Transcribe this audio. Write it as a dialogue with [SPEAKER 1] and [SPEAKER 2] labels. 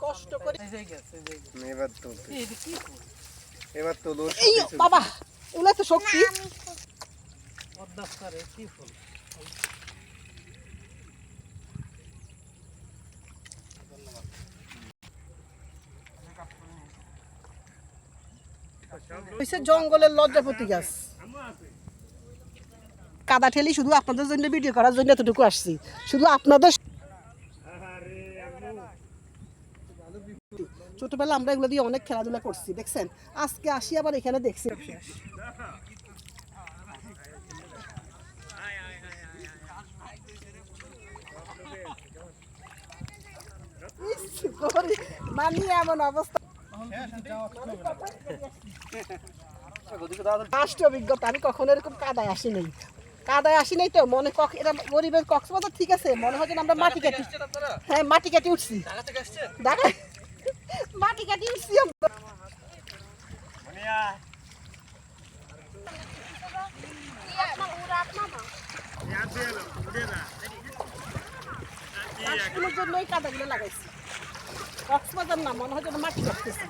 [SPEAKER 1] কষ্ট করে
[SPEAKER 2] এবার তো
[SPEAKER 1] বাবা এগুলো তো শক্তি
[SPEAKER 3] কি ফুল
[SPEAKER 1] জঙ্গলের লজ্জাপতি গাছ কাদা ঠেলি শুধু আপনাদের জন্য ভিডিও করার জন্য এতটুকু আসছি শুধু আপনাদের ছোটবেলা আমরা এগুলো দিয়ে অনেক খেলাধুলা করছি দেখছেন আজকে আসি আবার এখানে দেখছি মানি এমন অবস্থা ফার্স্ট অভিজ্ঞতা আমি কখনো এরকম কাদায় আসি নাই তো মনে এটা গরিবের কক্সবাজার ঠিক আছে মনে হয় আমরা মাটি কাটি হ্যাঁ মাটি কাটি উঠছি মাটি কাটি উঠছি জন্যই কাদাগুলো লাগাইছি কক্সবাজার না মনে হয় মাটি কাটতেছি